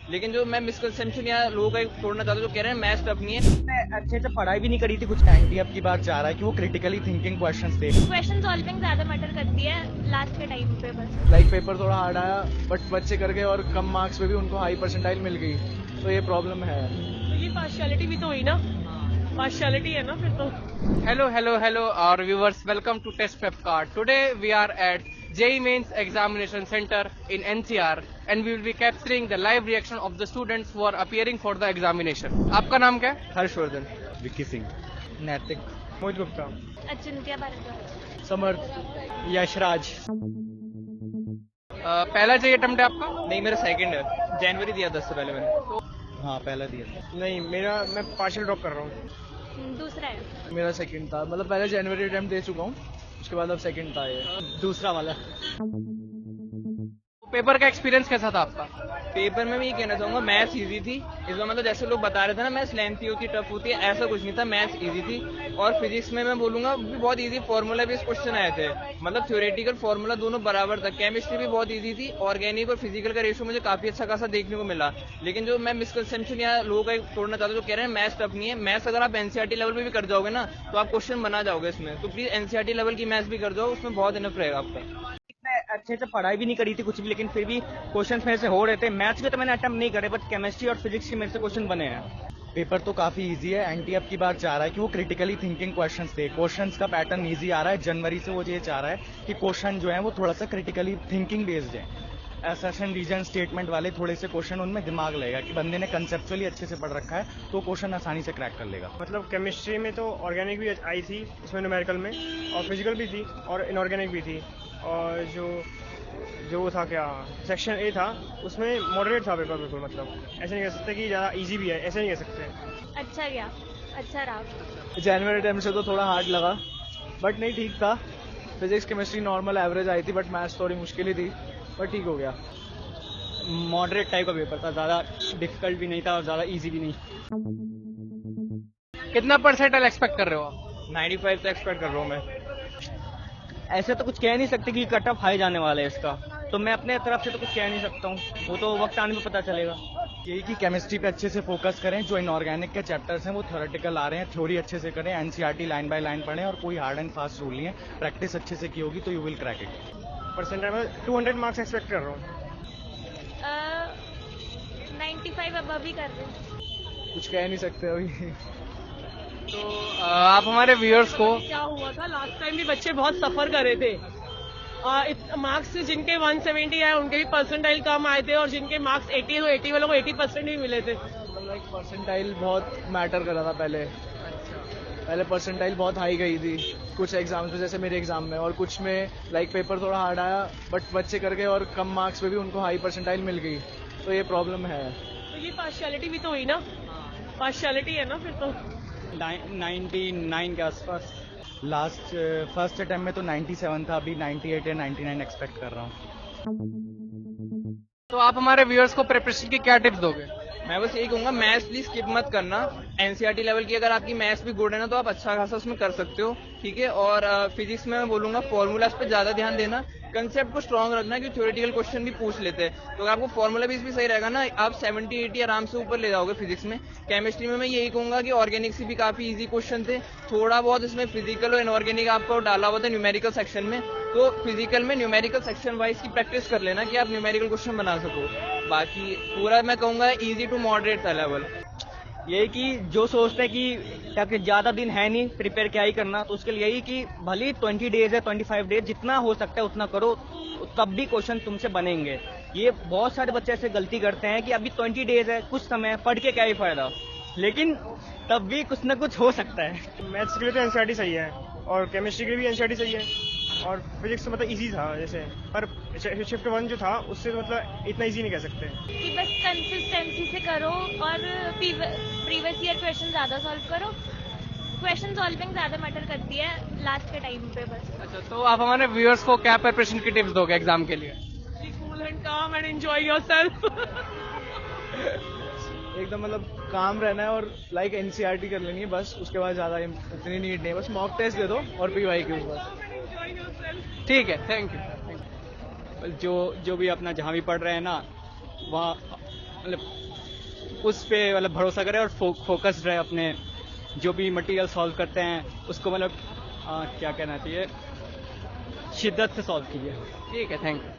लेकिन जो मैं मिसकंसेप्शन या लोगों का एक तोड़ना चाहता हूँ, जो कह रहे हैं मैथ्स टफ नहीं है। मैं अच्छे से पढ़ाई भी नहीं करी थी, कुछ एंटी अब की बार चाह रहा है कि वो क्रिटिकली थिंकिंग क्वेश्चंस दे। क्वेश्चन सॉल्विंग ज्यादा मैटर करती है लास्ट के टाइम पे बस। लाइक पेपर थोड़ा हार्ड आया बट बच्चे कर गए और कम मार्क्स पे भी उनको हाई परसेंटाइल मिल गई, तो ये प्रॉब्लम है। तो ये पार्शियलिटी भी तो हुई ना, पार्शियलिटी है ना फिर तो। Hello, our viewers. Welcome to Test Prep Card. Today we are at JEE Mains Examination Center in NCR and we will be capturing the live reaction of the students who are appearing for the examination. आपका नाम क्या है? हर्षवर्धन, विक्की सिंह, नैतिक, मोहित गुप्ता, अचिंत्य भारद्वाज। समर्थ, यशराज। पहला JEE attempt है आपका? नहीं, मेरा सेकंड है, जनवरी दिया 10 से पहले मैंने। हाँ पहला दिया था। नहीं मैं पार्शियल ड्रॉप कर रहा हूँ। दूसरा है। मेरा सेकंड था, मतलब पहले जनवरी अटेम्प्ट दे चुका हूँ, उसके बाद अब सेकंड था ये। दूसरा वाला। पेपर का एक्सपीरियंस कैसा था आपका? पेपर में मैं ये कहना चाहूंगा मैथ्स इजी थी इस बार, मतलब जैसे लोग बता रहे थे ना मैथ्स लेंथी होती टफ होती है, ऐसा कुछ नहीं था, मैथ्स इजी थी। और फिजिक्स में मैं बोलूंगा भी बहुत इजी फार्मूला बेस्ड क्वेश्चन आए थे, मतलब थ्योरेटिकल फार्मूला दोनों बराबर था। केमिस्ट्री भी बहुत इजी थी, ऑर्गेनिक और फिजिकल का रेशियो मुझे काफी अच्छा खासा देखने को मिला। लेकिन जो मैं मिसकंसेप्शन या लोगों का एक तोड़ना चाहता हूँ, जो कह रहे हैं मैथ्स टफ नहीं है, मैथ्स अगर आप एनसीईआरटी लेवल पे भी कर जाओगे ना तो आप क्वेश्चन बना जाओगे इसमें, तो प्लीज एनसीईआरटी लेवल की मैथ्स भी कर जाओ, उसमें बहुत इनफ रहेगा आपका। मैं अच्छे से पढ़ाई भी नहीं करी थी कुछ भी, लेकिन फिर भी क्वेश्चंस मेरे से हो रहे थे। मैथ्स के तो मैंने अटेम्प्ट नहीं करे, बट केमिस्ट्री और फिजिक्स के मेरे से क्वेश्चन बने हैं। पेपर तो काफी इजी है, एंटी अब की बार चाह रहा है कि वो क्रिटिकली थिंकिंग क्वेश्चंस दे। क्वेश्चंस का पैटर्न इजी आ रहा है, जनवरी से वो ये चाह रहा है कि क्वेश्चन जो है वो थोड़ा सा क्रिटिकली थिंकिंग बेस्ड है। असर्शन रीजन स्टेटमेंट वाले थोड़े से क्वेश्चन उनमें दिमाग लगेगा कि बंदे ने कंसेप्चुअली अच्छे से पढ़ रखा है तो क्वेश्चन आसानी से क्रैक कर लेगा। मतलब केमिस्ट्री में तो ऑर्गेनिक भी आई थी इसमें, न्यूमेरिकल में, और फिजिकल भी थी और इनऑर्गेनिक भी थी। और जो वो था क्या सेक्शन ए था उसमें मॉडरेट था पेपर, बिल्कुल मतलब ऐसे नहीं कह सकते कि ज़्यादा इजी भी है, ऐसे नहीं कह सकते। अच्छा गया, अच्छा रहा। जनवरी अटेम्प्ट से तो थोड़ा हार्ड लगा बट नहीं, ठीक था। फिजिक्स केमिस्ट्री नॉर्मल एवरेज आई थी, बट मैथ्स थोड़ी मुश्किल ही थी, बट ठीक हो गया। मॉडरेट टाइप का पेपर था, ज्यादा डिफिकल्ट भी नहीं था और ज्यादा इजी भी नहीं। कितना परसेंटाइल एक्सपेक्ट कर रहे हो आप? 95 तक एक्सपेक्ट कर रहा हूँ मैं। ऐसे तो कुछ कह नहीं सकते कि कट ऑफ हाई जाने वाला है इसका, तो मैं अपने तरफ से तो कुछ कह नहीं सकता हूँ, वो तो वक्त आने पे पता चलेगा। यही कि केमिस्ट्री पे अच्छे से फोकस करें, जो इनऑर्गेनिक के चैप्टर्स हैं वो थ्योरेटिकल आ रहे हैं, थ्योरी अच्छे से करें, एनसीईआरटी लाइन बाय लाइन पढ़ें और कोई हार्ड एंड फास्ट रूल नहीं है। प्रैक्टिस अच्छे से की होगी तो you will crack it. Percentile में 200 मार्क्स एक्सपेक्ट कर रहा हूँ। 95 अब अभी कर रहे हैं। कुछ कह नहीं सकते अभी। तो आप हमारे व्यूअर्स को क्या हुआ था लास्ट टाइम भी बच्चे बहुत सफर कर रहे थे। मार्क्स जिनके 170 आए उनके भी परसेंटाइल कम आए थे, और जिनके मार्क्स 80 तो 80 वालों को 80% ही मिले थे। लाइक परसेंटाइल बहुत मैटर कर रहा था पहले परसेंटाइल बहुत हाई गई थी कुछ एग्जाम्स में, जैसे मेरे एग्जाम में, और कुछ में लाइक पेपर थोड़ा हार्ड आया बट बच्चे कर गए और कम मार्क्स पे भी उनको हाई परसेंटाइल मिल गई, तो ये प्रॉब्लम है। तो ये पार्शियलिटी भी तो हुई ना, पार्शियलिटी है ना फिर तो। 99 के आसपास। लास्ट फर्स्ट अटेम्प्ट में तो 97 था, अभी 98 या 99 एक्सपेक्ट कर रहा हूँ। तो आप हमारे व्यूअर्स को प्रिपरेशन की क्या टिप्स दोगे? मैं बस यही कहूंगा मैथ्स प्लीज स्किप मत करना। एनसीईआरटी लेवल की अगर आपकी मैथ्स भी गुड है ना तो आप अच्छा खासा उसमें कर सकते हो, ठीक है। और फिजिक्स में मैं बोलूंगा फॉर्मूलाज पे ज्यादा ध्यान देना, कंसेप्ट को स्ट्रॉन्ग रखना, कि थ्योरेटिकल क्वेश्चन भी पूछ लेते हैं, तो अगर आपको फॉर्मूला बेस भी सही रहेगा ना आप 70-80 आराम से ऊपर ले जाओगे फिजिक्स में। केमिस्ट्री में मैं यही कहूंगा कि ऑर्गेनिक से भी काफी इजी क्वेश्चन थे, थोड़ा बहुत इसमें फिजिकल और इनऑर्गेनिक आपको डाला हुआ था न्यूमेरिकल सेक्शन में, तो फिजिकल में न्यूमेरिकल सेक्शन वाइज की प्रैक्टिस कर लेना कि आप न्यूमेरिकल क्वेश्चन बना सको। बाकी पूरा मैं कहूंगा इजी टू मॉडरेट था लेवल। यही कि जो सोचते हैं कि ताकि ज्यादा दिन है नहीं प्रिपेयर क्या ही करना, तो उसके लिए यही कि भले 20 डेज है 25 डेज जितना हो सकता है उतना करो, तब भी क्वेश्चन तुमसे बनेंगे। ये बहुत सारे बच्चे ऐसे गलती करते हैं कि अभी 20 डेज है, कुछ समय है, पढ़ के क्या ही फायदा, लेकिन तब भी कुछ ना कुछ हो सकता है। मैथ्स के लिए तो एनसीईआरटी सही है और केमिस्ट्री के लिए भी एनसीईआरटी सही है, और फिजिक्स तो मतलब इजी था जैसे, पर शिफ्ट 1 जो था उससे तो मतलब इतना इजी नहीं कह सकते। कि बस कंसिस्टेंसी से करो और प्रीवियस ईयर क्वेश्चन ज्यादा सॉल्व करो। क्वेश्चन सॉल्विंग ज्यादा मैटर करती है लास्ट के टाइम पे बस। अच्छा, तो आप हमारे व्यूअर्स को क्या प्रिपरेशन की टिप्स दोगे एग्जाम के लिए? Be cool and calm and enjoy yourself. एकदम मतलब काम रहना है और लाइक एनसीईआरटी कर लेनी है बस, उसके बाद ज्यादा इतनी नीड नहीं है, बस मॉक टेस्ट दे दो और पीवाईक्यूज बस। Enjoy yourself. ठीक है, थैंक यू। जो भी अपना जहाँ भी पढ़ रहे हैं ना, वहाँ मतलब उस पे मतलब भरोसा करें और फोकस्ड रहे अपने जो भी मटेरियल सॉल्व करते हैं उसको मतलब क्या कहना चाहिए, शिद्दत से सॉल्व कीजिए। ठीक है, थैंक यू।